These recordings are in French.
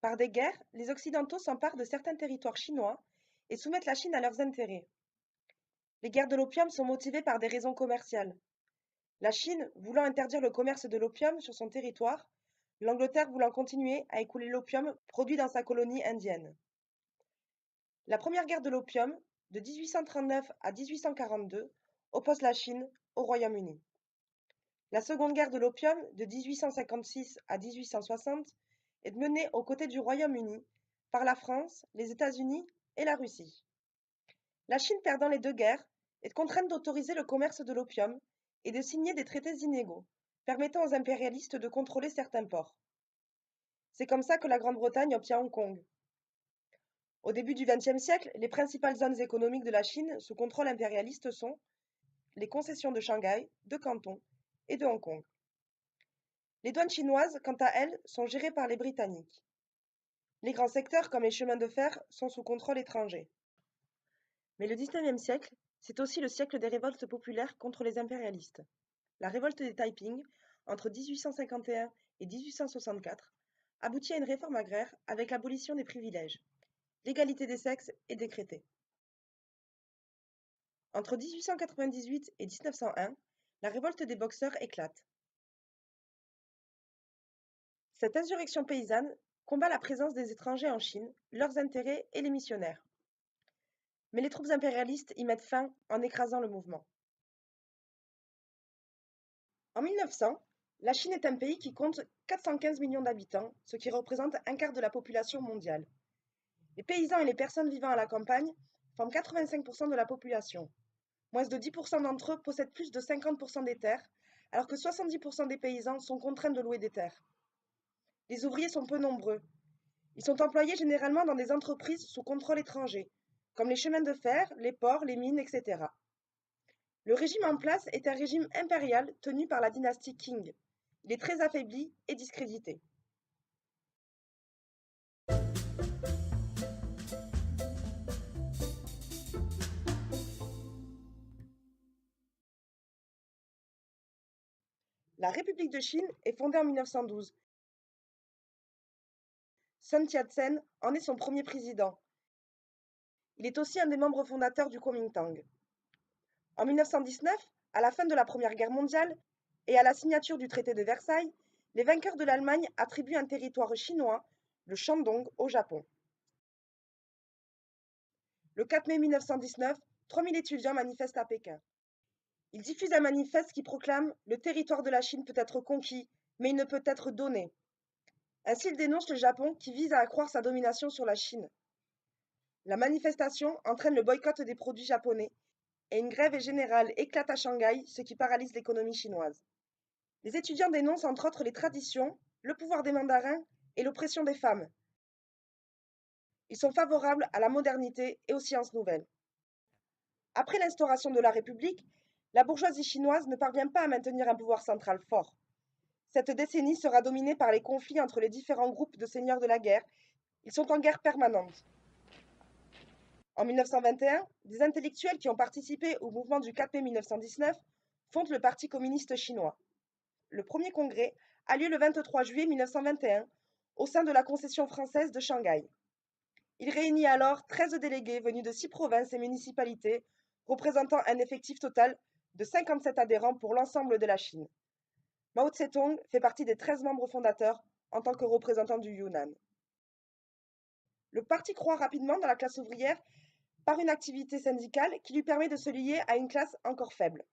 Par des guerres, les Occidentaux s'emparent de certains territoires chinois et soumettent la Chine à leurs intérêts. Les guerres de l'opium sont motivées par des raisons commerciales. La Chine voulant interdire le commerce de l'opium sur son territoire, l'Angleterre voulant continuer à écouler l'opium produit dans sa colonie indienne. La première guerre de l'opium, de 1839 à 1842, oppose la Chine au Royaume-Uni. La seconde guerre de l'opium, de 1856 à 1860, est menée aux côtés du Royaume-Uni par la France, les États-Unis et la Russie. La Chine perdant les deux guerres est contrainte d'autoriser le commerce de l'opium et de signer des traités inégaux, permettant aux impérialistes de contrôler certains ports. C'est comme ça que la Grande-Bretagne obtient Hong Kong. Au début du XXe siècle, les principales zones économiques de la Chine sous contrôle impérialiste sont les concessions de Shanghai, de Canton et de Hong Kong. Les douanes chinoises, quant à elles, sont gérées par les Britanniques. Les grands secteurs, comme les chemins de fer, sont sous contrôle étranger. Mais le XIXe siècle, c'est aussi le siècle des révoltes populaires contre les impérialistes. La révolte des Taiping, entre 1851 et 1864, aboutit à une réforme agraire avec l'abolition des privilèges. L'égalité des sexes est décrétée. Entre 1898 et 1901, la révolte des Boxers éclate. Cette insurrection paysanne combat la présence des étrangers en Chine, leurs intérêts et les missionnaires. Mais les troupes impérialistes y mettent fin en écrasant le mouvement. En 1900, la Chine est un pays qui compte 415 millions d'habitants, ce qui représente un quart de la population mondiale. Les paysans et les personnes vivant à la campagne forment 85% de la population. Moins de 10% d'entre eux possèdent plus de 50% des terres, alors que 70% des paysans sont contraints de louer des terres. Les ouvriers sont peu nombreux. Ils sont employés généralement dans des entreprises sous contrôle étranger, comme les chemins de fer, les ports, les mines, etc. Le régime en place est un régime impérial tenu par la dynastie Qing. Il est très affaibli et discrédité. La République de Chine est fondée en 1912. Sun Yat-sen en est son premier président. Il est aussi un des membres fondateurs du Kuomintang. En 1919, à la fin de la Première Guerre mondiale et à la signature du traité de Versailles, les vainqueurs de l'Allemagne attribuent un territoire chinois, le Shandong, au Japon. Le 4 mai 1919, 3000 étudiants manifestent à Pékin. Ils diffusent un manifeste qui proclame « Le territoire de la Chine peut être conquis, mais il ne peut être donné ». Ainsi, ils dénoncent le Japon qui vise à accroître sa domination sur la Chine. La manifestation entraîne le boycott des produits japonais et une grève générale éclate à Shanghai, ce qui paralyse l'économie chinoise. Les étudiants dénoncent entre autres les traditions, le pouvoir des mandarins et l'oppression des femmes. Ils sont favorables à la modernité et aux sciences nouvelles. Après l'instauration de la République, la bourgeoisie chinoise ne parvient pas à maintenir un pouvoir central fort. Cette décennie sera dominée par les conflits entre les différents groupes de seigneurs de la guerre. Ils sont en guerre permanente. En 1921, des intellectuels qui ont participé au mouvement du 4 mai 1919 fondent le Parti communiste chinois. Le premier congrès a lieu le 23 juillet 1921 au sein de la concession française de Shanghai. Il réunit alors 13 délégués venus de 6 provinces et municipalités, représentant un effectif total de 57 adhérents pour l'ensemble de la Chine. Mao Tse-tung fait partie des 13 membres fondateurs en tant que représentant du Yunnan. Le parti croît rapidement dans la classe ouvrière par une activité syndicale qui lui permet de se lier à une classe encore faible.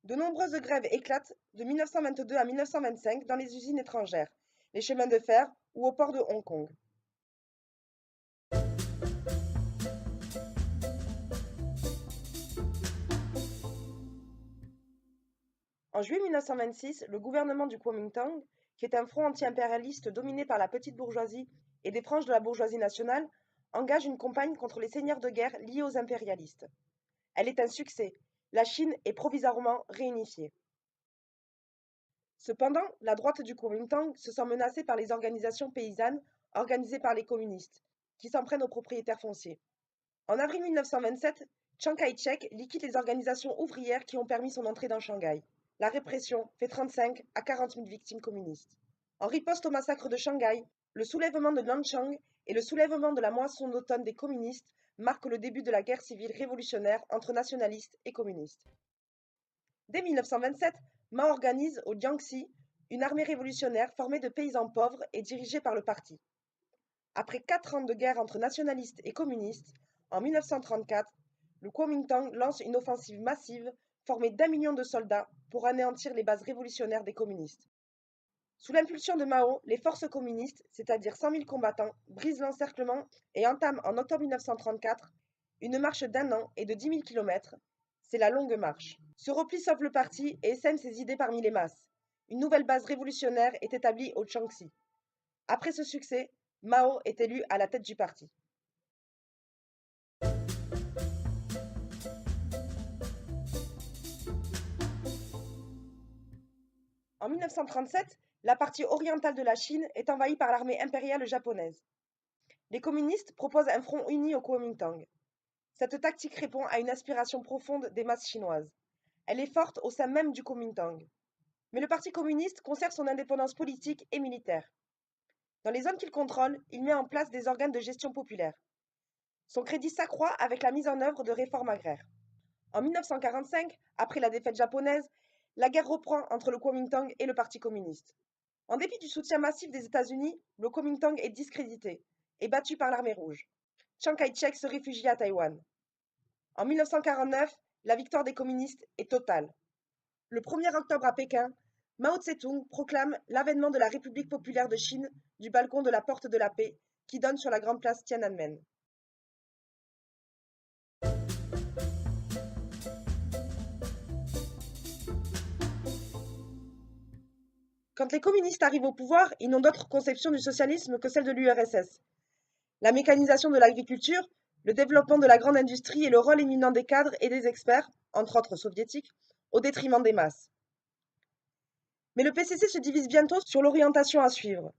De nombreuses grèves éclatent de 1922 à 1925 dans les usines étrangères, les chemins de fer ou au port de Hong Kong. En juillet 1926, le gouvernement du Kuomintang, qui est un front anti-impérialiste dominé par la petite bourgeoisie et des franges de la bourgeoisie nationale, engage une campagne contre les seigneurs de guerre liés aux impérialistes. Elle est un succès. La Chine est provisoirement réunifiée. Cependant, la droite du Kuomintang se sent menacée par les organisations paysannes organisées par les communistes, qui s'en prennent aux propriétaires fonciers. En avril 1927, Chiang Kai-shek liquide les organisations ouvrières qui ont permis son entrée dans Shanghai. La répression fait 35 à 40 000 victimes communistes. En riposte au massacre de Shanghai, Le soulèvement de Nanchang et le soulèvement de la moisson d'automne des communistes marquent le début de la guerre civile révolutionnaire entre nationalistes et communistes. Dès 1927, Mao organise au Jiangxi une armée révolutionnaire formée de paysans pauvres et dirigée par le parti. Après 4 ans de guerre entre nationalistes et communistes, en 1934, le Kuomintang lance une offensive massive formée d'1 million de soldats pour anéantir les bases révolutionnaires des communistes. Sous l'impulsion de Mao, les forces communistes, c'est-à-dire 100 000 combattants, brisent l'encerclement et entament en octobre 1934 une marche d'1 an et de 10 000 km. C'est la Longue Marche. Ce repli sauve le parti et essaime ses idées parmi les masses. Une nouvelle base révolutionnaire est établie au Shaanxi. Après ce succès, Mao est élu à la tête du parti. En 1937, la partie orientale de la Chine est envahie par l'armée impériale japonaise. Les communistes proposent un front uni au Kuomintang. Cette tactique répond à une aspiration profonde des masses chinoises. Elle est forte au sein même du Kuomintang. Mais le Parti communiste conserve son indépendance politique et militaire. Dans les zones qu'il contrôle, il met en place des organes de gestion populaire. Son crédit s'accroît avec la mise en œuvre de réformes agraires. En 1945, après la défaite japonaise, la guerre reprend entre le Kuomintang et le Parti communiste. En dépit du soutien massif des États-Unis, le Kuomintang est discrédité et battu par l'armée rouge. Chiang Kai-shek se réfugie à Taïwan. En 1949, la victoire des communistes est totale. Le 1er octobre à Pékin, Mao Tse-tung proclame l'avènement de la République populaire de Chine du balcon de la Porte de la Paix qui donne sur la grande place Tiananmen. Quand les communistes arrivent au pouvoir, ils n'ont d'autre conception du socialisme que celle de l'URSS. La mécanisation de l'agriculture, le développement de la grande industrie et le rôle éminent des cadres et des experts, entre autres soviétiques, au détriment des masses. Mais le PCC se divise bientôt sur l'orientation à suivre.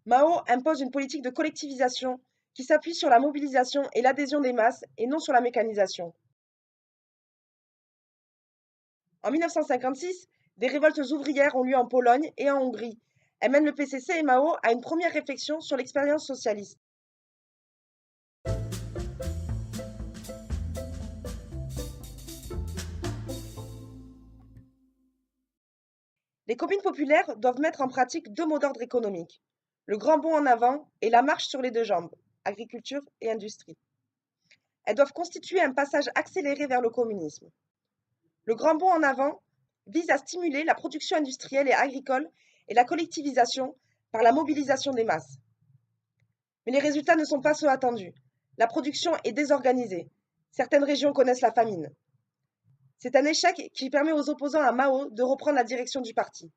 Mao impose une politique de collectivisation qui s'appuie sur la mobilisation et l'adhésion des masses et non sur la mécanisation. En 1956, des révoltes ouvrières ont lieu en Pologne et en Hongrie. Elles mènent le PCC et Mao à une première réflexion sur l'expérience socialiste. Les communes populaires doivent mettre en pratique 2 mots d'ordre économiques, le grand bond en avant et la marche sur les 2 jambes, agriculture et industrie. Elles doivent constituer un passage accéléré vers le communisme. Le grand bond en avant vise à stimuler la production industrielle et agricole et la collectivisation par la mobilisation des masses. Mais les résultats ne sont pas ceux attendus. La production est désorganisée. Certaines régions connaissent la famine. C'est un échec qui permet aux opposants à Mao de reprendre la direction du parti.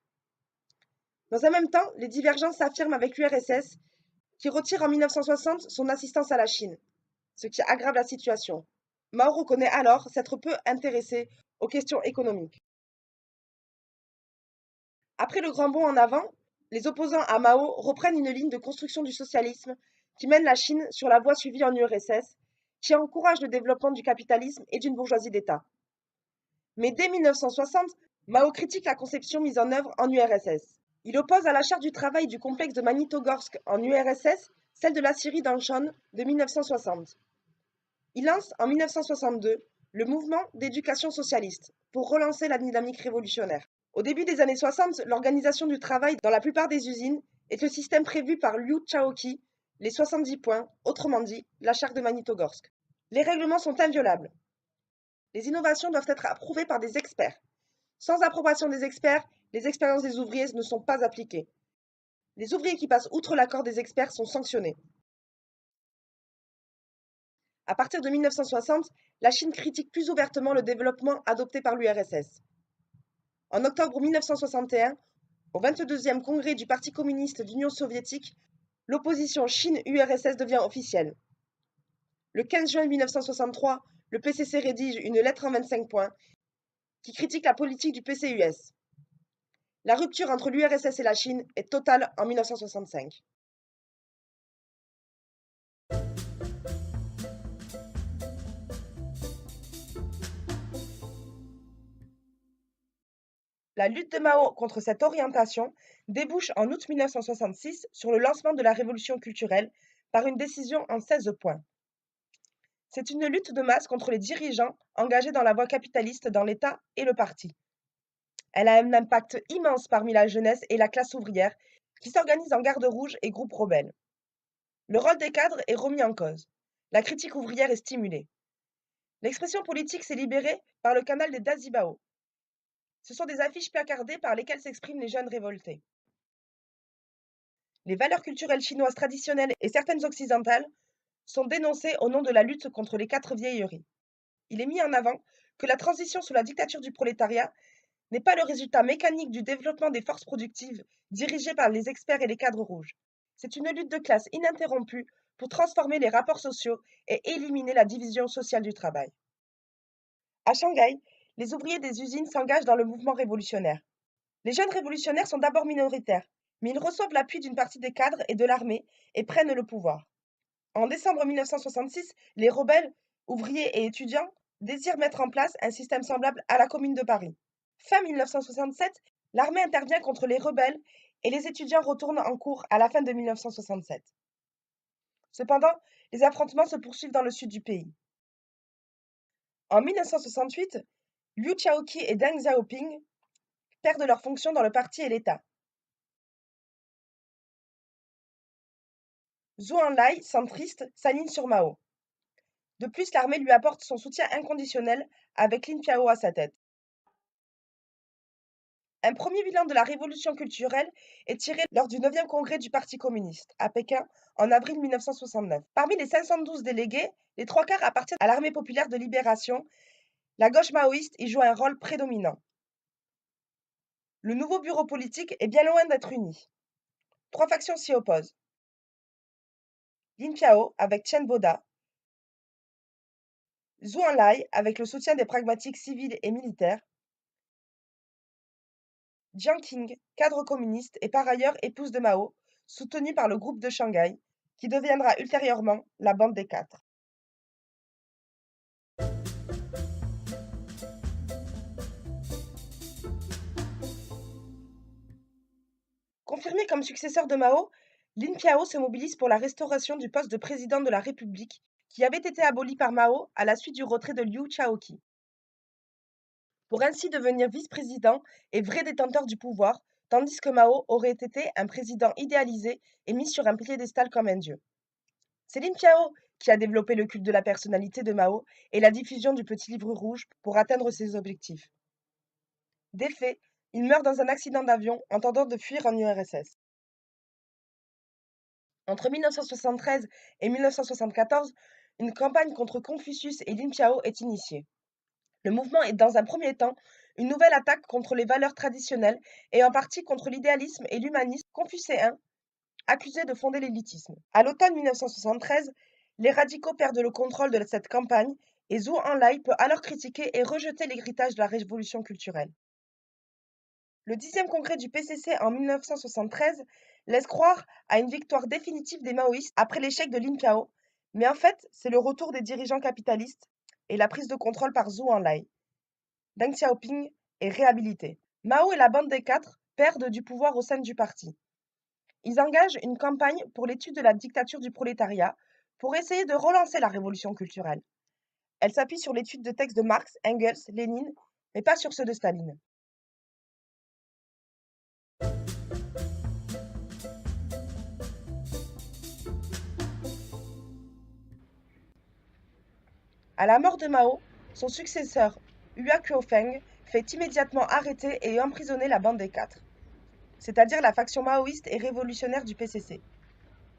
Dans un même temps, les divergences s'affirment avec l'URSS, qui retire en 1960 son assistance à la Chine, ce qui aggrave la situation. Mao reconnaît alors s'être peu intéressé aux questions économiques. Après le grand bond en avant, les opposants à Mao reprennent une ligne de construction du socialisme qui mène la Chine sur la voie suivie en URSS, qui encourage le développement du capitalisme et d'une bourgeoisie d'État. Mais dès 1960, Mao critique la conception mise en œuvre en URSS. Il oppose à la charte du travail du complexe de Magnitogorsk en URSS celle de la Syrie d'Anchon de 1960. Il lance en 1962 le mouvement d'éducation socialiste pour relancer la dynamique révolutionnaire. Au début des années 60, l'organisation du travail dans la plupart des usines est le système prévu par Liu Shaoqi, les 70 points, autrement dit, la charte de Magnitogorsk. Les règlements sont inviolables. Les innovations doivent être approuvées par des experts. Sans approbation des experts, les expériences des ouvriers ne sont pas appliquées. Les ouvriers qui passent outre l'accord des experts sont sanctionnés. À partir de 1960, la Chine critique plus ouvertement le développement adopté par l'URSS. En octobre 1961, au 22e congrès du Parti communiste d'Union soviétique, l'opposition Chine-URSS devient officielle. Le 15 juin 1963, le PCC rédige une lettre en 25 points qui critique la politique du PCUS. La rupture entre l'URSS et la Chine est totale en 1965. La lutte de Mao contre cette orientation débouche en août 1966 sur le lancement de la révolution culturelle par une décision en 16 points. C'est une lutte de masse contre les dirigeants engagés dans la voie capitaliste dans l'État et le parti. Elle a un impact immense parmi la jeunesse et la classe ouvrière qui s'organisent en garde rouge et groupes rebelles. Le rôle des cadres est remis en cause. La critique ouvrière est stimulée. L'expression politique s'est libérée par le canal des Dazibao. Ce sont des affiches placardées par lesquelles s'expriment les jeunes révoltés. Les valeurs culturelles chinoises traditionnelles et certaines occidentales sont dénoncées au nom de la lutte contre les 4 vieilleries. Il est mis en avant que la transition sous la dictature du prolétariat n'est pas le résultat mécanique du développement des forces productives dirigées par les experts et les cadres rouges. C'est une lutte de classe ininterrompue pour transformer les rapports sociaux et éliminer la division sociale du travail. À Shanghai, les ouvriers des usines s'engagent dans le mouvement révolutionnaire. Les jeunes révolutionnaires sont d'abord minoritaires, mais ils reçoivent l'appui d'une partie des cadres et de l'armée et prennent le pouvoir. En décembre 1966, les rebelles, ouvriers et étudiants, désirent mettre en place un système semblable à la Commune de Paris. Fin 1967, l'armée intervient contre les rebelles et les étudiants retournent en cours à la fin de 1967. Cependant, les affrontements se poursuivent dans le sud du pays. En 1968, Liu Xiaoqi et Deng Xiaoping perdent leurs fonctions dans le parti et l'État. Zhou Enlai, centriste, s'aligne sur Mao. De plus, l'armée lui apporte son soutien inconditionnel avec Lin Piao à sa tête. Un premier bilan de la révolution culturelle est tiré lors du 9e congrès du Parti communiste, à Pékin, en avril 1969. Parmi les 512 délégués, les 3/4 appartiennent à l'Armée populaire de libération. La gauche maoïste y joue un rôle prédominant. Le nouveau bureau politique est bien loin d'être uni. 3 factions s'y opposent. Lin Piao avec Chen Boda, Zhou Enlai avec le soutien des pragmatiques civils et militaires, Jiang Qing, cadre communiste et par ailleurs épouse de Mao, soutenue par le groupe de Shanghai, qui deviendra ultérieurement la bande des 4. Confirmé comme successeur de Mao, Lin Piao se mobilise pour la restauration du poste de président de la République, qui avait été aboli par Mao à la suite du retrait de Liu Xiaoqi, pour ainsi devenir vice-président et vrai détenteur du pouvoir, tandis que Mao aurait été un président idéalisé et mis sur un piédestal comme un dieu. C'est Lin Piao qui a développé le culte de la personnalité de Mao et la diffusion du petit livre rouge pour atteindre ses objectifs. Des faits, il meurt dans un accident d'avion en tentant de fuir en URSS. Entre 1973 et 1974, une campagne contre Confucius et Lin Piao est initiée. Le mouvement est dans un premier temps une nouvelle attaque contre les valeurs traditionnelles et en partie contre l'idéalisme et l'humanisme confucéen, accusés de fonder l'élitisme. À l'automne 1973, les radicaux perdent le contrôle de cette campagne et Zhou Enlai peut alors critiquer et rejeter l'héritage de la révolution culturelle. Le 10e congrès du PCC en 1973 laisse croire à une victoire définitive des maoïstes après l'échec de Lin Piao, mais en fait, c'est le retour des dirigeants capitalistes et la prise de contrôle par Zhou Enlai. Deng Xiaoping est réhabilité. Mao et la bande des 4 perdent du pouvoir au sein du parti. Ils engagent une campagne pour l'étude de la dictature du prolétariat pour essayer de relancer la révolution culturelle. Elle s'appuie sur l'étude de textes de Marx, Engels, Lénine, mais pas sur ceux de Staline. À la mort de Mao, son successeur, Hua Qiufeng, fait immédiatement arrêter et emprisonner la bande des 4, c'est-à-dire la faction maoïste et révolutionnaire du PCC.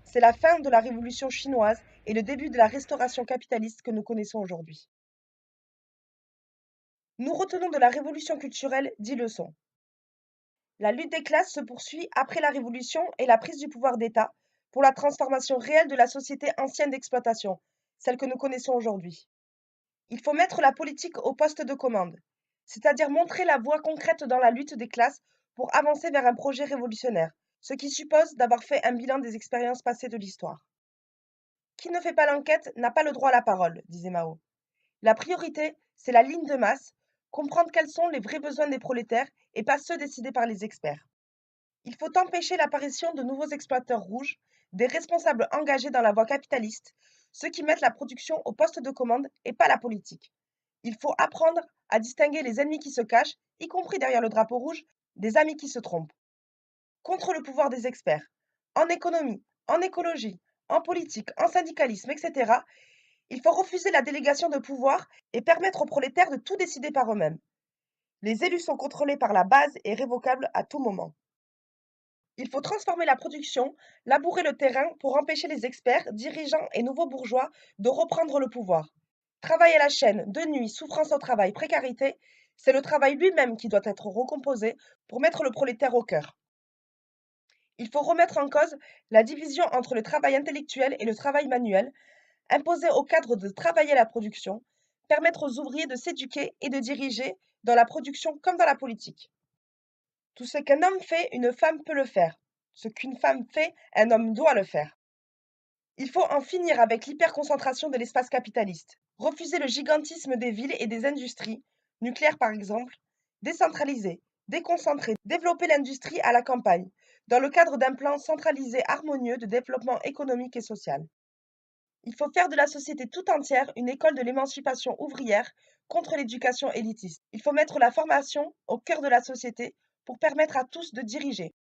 C'est la fin de la révolution chinoise et le début de la restauration capitaliste que nous connaissons aujourd'hui. Nous retenons de la révolution culturelle 10 leçons. La lutte des classes se poursuit après la Révolution et la prise du pouvoir d'État pour la transformation réelle de la société ancienne d'exploitation, celle que nous connaissons aujourd'hui. Il faut mettre la politique au poste de commande, c'est-à-dire montrer la voie concrète dans la lutte des classes pour avancer vers un projet révolutionnaire, ce qui suppose d'avoir fait un bilan des expériences passées de l'histoire. Qui ne fait pas l'enquête n'a pas le droit à la parole, disait Mao. La priorité, c'est la ligne de masse, comprendre quels sont les vrais besoins des prolétaires et pas ceux décidés par les experts. Il faut empêcher l'apparition de nouveaux exploiteurs rouges, des responsables engagés dans la voie capitaliste, ceux qui mettent la production au poste de commande et pas la politique. Il faut apprendre à distinguer les ennemis qui se cachent, y compris derrière le drapeau rouge, des amis qui se trompent. Contre le pouvoir des experts, en économie, en écologie, en politique, en syndicalisme, etc., il faut refuser la délégation de pouvoir et permettre aux prolétaires de tout décider par eux-mêmes. Les élus sont contrôlés par la base et révocables à tout moment. Il faut transformer la production, labourer le terrain pour empêcher les experts, dirigeants et nouveaux bourgeois de reprendre le pouvoir. Travail à la chaîne, de nuit, souffrance au travail, précarité, c'est le travail lui-même qui doit être recomposé pour mettre le prolétaire au cœur. Il faut remettre en cause la division entre le travail intellectuel et le travail manuel, imposer au cadre de travailler la production, permettre aux ouvriers de s'éduquer et de diriger dans la production comme dans la politique. Tout ce qu'un homme fait, une femme peut le faire. Ce qu'une femme fait, un homme doit le faire. Il faut en finir avec l'hyperconcentration de l'espace capitaliste, refuser le gigantisme des villes et des industries, nucléaires par exemple, décentraliser, déconcentrer, développer l'industrie à la campagne, dans le cadre d'un plan centralisé harmonieux de développement économique et social. Il faut faire de la société tout entière une école de l'émancipation ouvrière contre l'éducation élitiste. Il faut mettre la formation au cœur de la société pour permettre à tous de diriger.